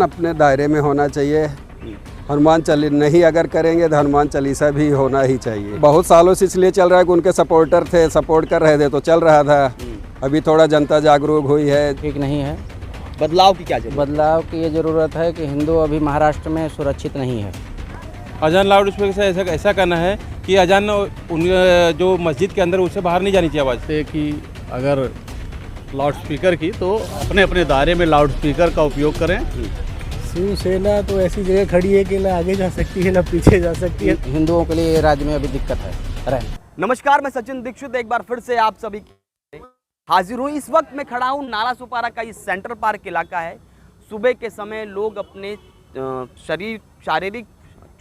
अपने दायरे में होना चाहिए। हनुमान चालीसा नहीं अगर करेंगे तो हनुमान चालीसा भी होना ही चाहिए। बहुत सालों से इसलिए चल रहा है कि उनके सपोर्टर थे, सपोर्ट कर रहे थे तो चल रहा था। अभी थोड़ा जनता जागरूक हुई है। ठीक नहीं है। बदलाव की क्या जरूरत? बदलाव की ये ज़रूरत है कि हिंदू अभी महाराष्ट्र में सुरक्षित नहीं है। अजान लाउड स्पीकर से ऐसा करना है कि अजान उन जो मस्जिद के अंदर उससे बाहर नहीं जानी चाहिए आवाज़ से कि अगर लाउड स्पीकर की तो अपने अपने दायरे में लाउड स्पीकर का उपयोग करें। शिवसेना तो ऐसी जगह खड़ी है कि ना आगे जा सकती है ना पीछे जा सकती है। हिंदुओं के लिए राज्य में अभी दिक्कत है। नमस्कार, मैं सचिन दीक्षित एक बार फिर से आप सभी हाजिर हूँ। इस वक्त मैं खड़ा हूँ नालासोपारा का ये सेंट्रल पार्क इलाका है। सुबह के समय लोग अपने शारीरिक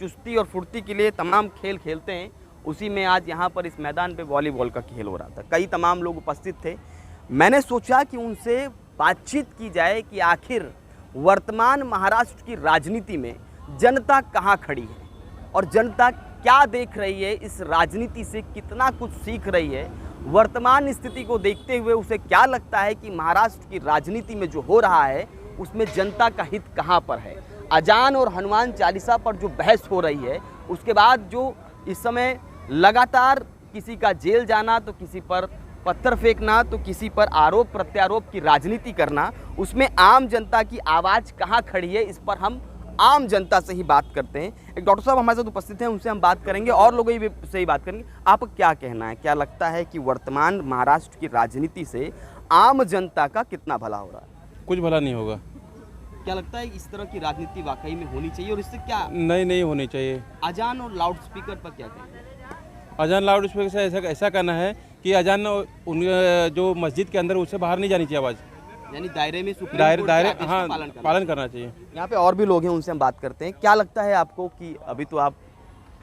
चुस्ती और फुर्ती के लिए तमाम खेल खेलते हैं। उसी में आज यहाँ पर इस मैदान पे वॉलीबॉल का खेल हो रहा था। कई तमाम लोग उपस्थित थे। मैंने सोचा कि उनसे बातचीत की जाए कि आखिर वर्तमान महाराष्ट्र की राजनीति में जनता कहाँ खड़ी है और जनता क्या देख रही है, इस राजनीति से कितना कुछ सीख रही है। वर्तमान स्थिति को देखते हुए उसे क्या लगता है कि महाराष्ट्र की राजनीति में जो हो रहा है उसमें जनता का हित कहाँ पर है। अजान और हनुमान चालीसा पर जो बहस हो रही है, उसके बाद जो इस समय लगातार किसी का जेल जाना, तो किसी पर पत्थर फेंकना, तो किसी पर आरोप प्रत्यारोप की राजनीति करना, उसमें आम जनता की आवाज़ कहाँ खड़ी है, इस पर हम आम जनता से ही बात करते हैं। एक डॉक्टर साहब हमारे साथ उपस्थित हैं, उनसे हम बात करेंगे और लोगों से ही बात करेंगे। आपको क्या कहना है, क्या लगता है कि वर्तमान महाराष्ट्र की राजनीति से आम जनता का कितना भला हो रहा है? कुछ भला नहीं होगा। क्या लगता है इस तरह की राजनीति वाकई में होनी चाहिए और इससे क्या नहीं होनी चाहिए। अजान और लाउड स्पीकर पर क्या कहेंगे? अजान लाउड स्पीकर से ऐसा करना है कि अजान उन जो मस्जिद के अंदर उससे बाहर नहीं जानी चाहिए आवाज़, यानी दायरे में दायरे हाँ पालन करना चाहिए। यहाँ पे और भी लोग हैं, उनसे हम बात करते हैं। क्या लगता है आपको कि अभी तो आप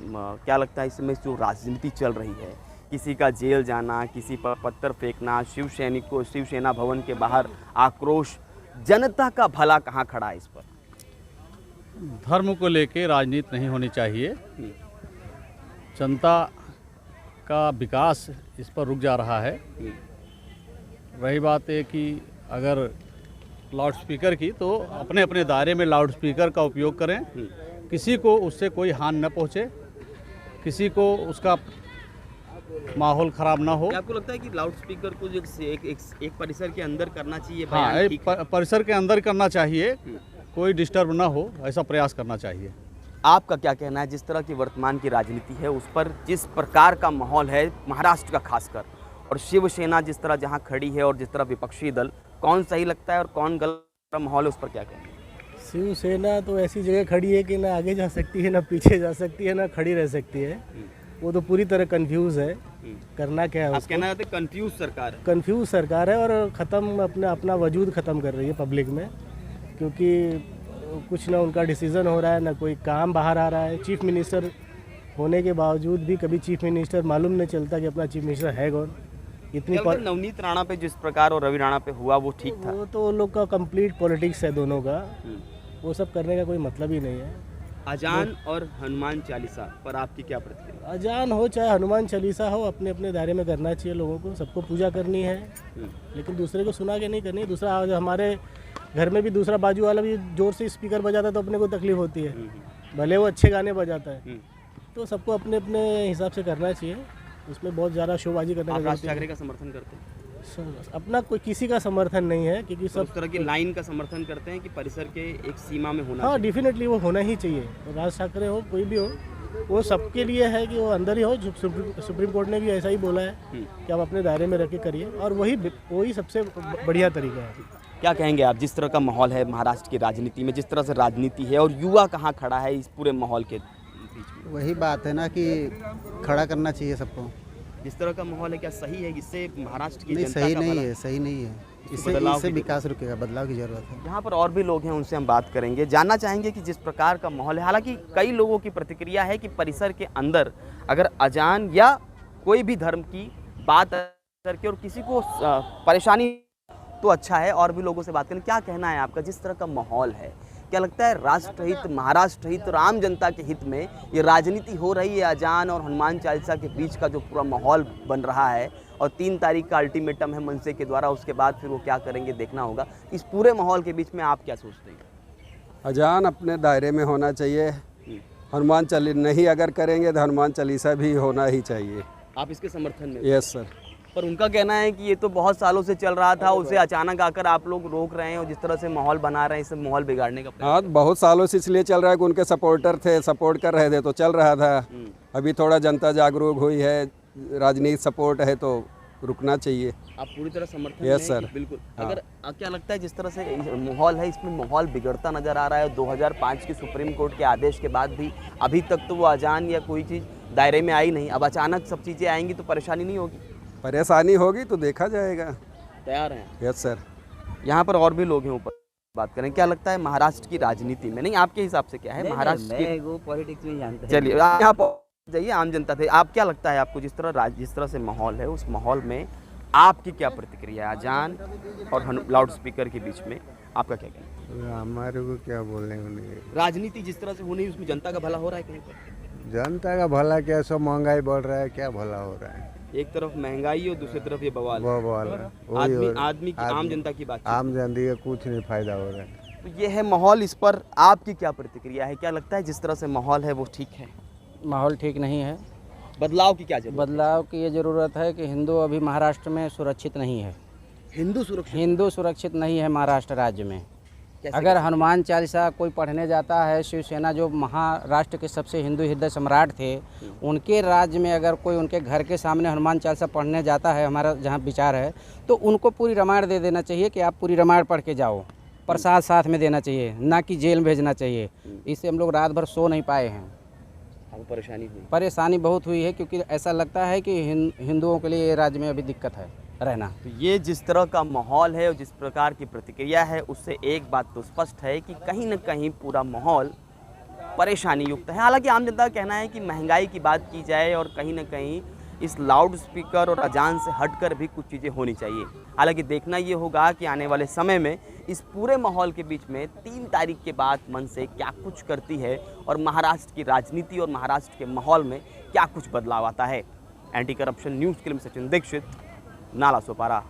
क्या लगता है इसमें जो राजनीति चल रही है, किसी का जेल जाना, किसी पर पत्थर फेंकना, शिवसेना भवन के बाहर आक्रोश, जनता का भला कहाँ खड़ा है इस पर? धर्म को लेके राजनीति नहीं होनी चाहिए। जनता का विकास इस पर रुक जा रहा है। रही बात है कि अगर लाउड स्पीकर की तो अपने अपने दायरे में लाउड स्पीकर का उपयोग करें। किसी को उससे कोई हानि न पहुंचे, किसी को उसका माहौल ख़राब ना हो। आपको लगता है कि लाउड स्पीकर को जो एक परिसर के अंदर करना चाहिए? हाँ, परिसर के अंदर करना चाहिए, कोई डिस्टर्ब ना हो, ऐसा प्रयास करना चाहिए। आपका क्या कहना है, जिस तरह की वर्तमान की राजनीति है उस पर, जिस प्रकार का माहौल है महाराष्ट्र का खासकर, और शिवसेना जिस तरह जहां खड़ी है और जिस तरह विपक्षी दल, कौन सही लगता है और कौन गलत माहौल है, उस पर क्या कहना है? शिवसेना तो ऐसी जगह खड़ी है कि ना आगे जा सकती है ना पीछे जा सकती है ना खड़ी रह सकती है। वो तो पूरी तरह कंफ्यूज है। करना क्या है? आप कहना चाहते हैं कंफ्यूज सरकार है? कंफ्यूज सरकार है और ख़त्म अपना वजूद ख़त्म कर रही है पब्लिक में, क्योंकि कुछ ना उनका डिसीज़न हो रहा है, ना कोई काम बाहर आ रहा है। चीफ मिनिस्टर होने के बावजूद भी कभी चीफ मिनिस्टर मालूम नहीं चलता कि अपना चीफ मिनिस्टर है कौन। इतनी नवनीत राणा पे जिस प्रकार और रवि राणा पे हुआ वो ठीक था? वो तो उन लोग का कंप्लीट पॉलिटिक्स है दोनों का, वो सब करने का कोई मतलब ही नहीं है। अजान और हनुमान चालीसा पर आपकी क्या प्रतिक्रिया? अजान हो चाहे हनुमान चालीसा हो, अपने अपने दायरे में करना चाहिए। लोगों को सबको पूजा करनी है, लेकिन दूसरे को सुना के नहीं करनी है। दूसरा हमारे घर में भी दूसरा बाजू वाला भी जोर से स्पीकर बजाता है तो अपने को तकलीफ होती है, भले वो अच्छे गाने बजाता है। तो सबको अपने अपने हिसाब से करना चाहिए, उसमें बहुत ज़्यादा शोबाजी करने का। राज ठाकरे का समर्थन करते हैं? अपना कोई किसी का समर्थन नहीं है, क्योंकि सब उस तरह की लाइन का समर्थन करते हैं कि परिसर के एक सीमा में होना। हाँ, डेफिनेटली वो होना ही चाहिए। राज ठाकरे हो कोई भी हो, वो सबके लिए है कि वो अंदर ही हो। सुप्रीम कोर्ट ने भी ऐसा ही बोला है कि आप अपने दायरे में रह के करिए, और वही सबसे बढ़िया तरीका है। क्या कहेंगे आप, जिस तरह का माहौल है महाराष्ट्र की राजनीति में, जिस तरह से राजनीति है, और युवा कहाँ खड़ा है इस पूरे माहौल के बीच में? वही बात है ना कि खड़ा करना चाहिए सबको। जिस तरह का माहौल है, क्या सही है? इससे महाराष्ट्र की नहीं, जनता सही का नहीं भला? है, सही नहीं है। इससे विकास रुकेगा, बदलाव की जरूरत है। यहाँ पर और भी लोग हैं, उनसे हम बात करेंगे, जानना चाहेंगे कि जिस प्रकार का माहौल है। हालांकि कई लोगों की प्रतिक्रिया है कि परिसर के अंदर अगर अजान या कोई भी धर्म की बात करके और किसी को परेशानी तो अच्छा है। और भी लोगों से बात करें, क्या कहना है आपका, जिस तरह का माहौल है, क्या लगता है राष्ट्र हित, महाराष्ट्र हित और आम जनता के हित में ये राजनीति हो रही है? अजान और हनुमान चालीसा के बीच का जो पूरा माहौल बन रहा है और 3 तारीख का अल्टीमेटम है मनसे के द्वारा, उसके बाद फिर वो क्या करेंगे देखना होगा। इस पूरे माहौल के बीच में आप क्या सोचते हैं? अजान अपने दायरे में होना चाहिए। हनुमान चालीसा नहीं अगर करेंगे तो हनुमान चालीसा भी होना ही चाहिए। आप इसके समर्थन में? Yes sir. पर उनका कहना है कि ये तो बहुत सालों से चल रहा था, उसे अचानक आकर आप लोग रोक रहे हैं और जिस तरह से माहौल बना रहे हैं, इससे माहौल बिगाड़ने का हाँ, बहुत सालों से इसलिए चल रहा है कि उनके सपोर्टर थे, सपोर्ट कर रहे थे तो चल रहा था। अभी थोड़ा जनता जागरूक हुई है, राजनीति सपोर्ट है तो रुकना चाहिए। आप पूरी तरह समर्थन यस में सर। हैं? बिल्कुल। हाँ। अगर क्या लगता है जिस तरह से माहौल है, इसमें माहौल बिगड़ता नजर आ रहा है। 2005 की सुप्रीम कोर्ट के आदेश के बाद भी अभी तक तो वो अजान या कोई चीज़ दायरे में आई नहीं। अब अचानक सब चीज़ें आएंगी तो परेशानी नहीं होगी? परेशानी होगी तो देखा जाएगा। तैयार हैं? Yes sir. यहाँ पर और भी लोग हैं, ऊपर बात करें। क्या लगता है महाराष्ट्र की राजनीति में, नहीं आपके हिसाब से क्या है महाराष्ट्र की? वो पॉलिटिक्स में जानते चलिए यहाँ पर जाइए, आम जनता थे। आप क्या लगता है आपको, जिस तरह से माहौल है, उस माहौल में आपकी क्या प्रतिक्रिया है अजान और लाउड स्पीकर के बीच में? आपका क्या कहना है? हमारे को क्या बोलने को नहीं। राजनीति जिस तरह से होनी है उसमें जनता का भला हो रहा है कहीं पर? जनता का भला क्या, सब महंगाई बढ़ रहा है, क्या भला हो रहा है? एक तरफ महंगाई और दूसरी तरफ ये बवाल। वो वाला वही आदमी हो रहा है। आदमी की आम जनता की बात। आम जनता का कुछ नहीं फायदा हो रहा है। तो ये है माहौल, इस पर आपकी क्या प्रतिक्रिया है? क्या लगता है जिस तरह से माहौल है वो ठीक है? माहौल ठीक नहीं है। बदलाव की क्या जरूरत? बदलाव की ये ज़रूरत है कि हिंदू अभी महाराष्ट्र में सुरक्षित नहीं है। हिंदू सुरक्षा हिंदू सुरक्षित नहीं है महाराष्ट्र राज्य में। कैसे? अगर हनुमान चालीसा कोई पढ़ने जाता है, शिवसेना जो महाराष्ट्र के सबसे हिंदू हृदय सम्राट थे, उनके राज्य में अगर कोई उनके घर के सामने हनुमान चालीसा पढ़ने जाता है, हमारा जहाँ विचार है, तो उनको पूरी रामायण दे देना चाहिए कि आप पूरी रामायण पढ़ के जाओ। प्रसाद साथ में देना चाहिए, ना कि जेल में भेजना चाहिए। इससे हम लोग रात भर सो नहीं पाए हैं। आपको परेशानी हुई? परेशानी बहुत हुई है, क्योंकि ऐसा लगता है कि हिंदुओं के लिए ये राज्य में अभी दिक्कत है रहना। तो ये जिस तरह का माहौल है और जिस प्रकार की प्रतिक्रिया है, उससे एक बात तो स्पष्ट है कि कहीं न कहीं पूरा माहौल परेशानी युक्त है। हालांकि आम जनता का कहना है कि महंगाई की बात की जाए और कहीं न कहीं इस लाउड स्पीकर और अजान से हटकर भी कुछ चीज़ें होनी चाहिए। हालांकि देखना ये होगा कि आने वाले समय में इस पूरे माहौल के बीच में 3 तारीख के बाद मनसे क्या कुछ करती है और महाराष्ट्र की राजनीति और महाराष्ट्र के माहौल में क्या कुछ बदलाव आता है। एंटी करप्शन न्यूज़ के लिए सचिन दीक्षित, नाला सोपारा।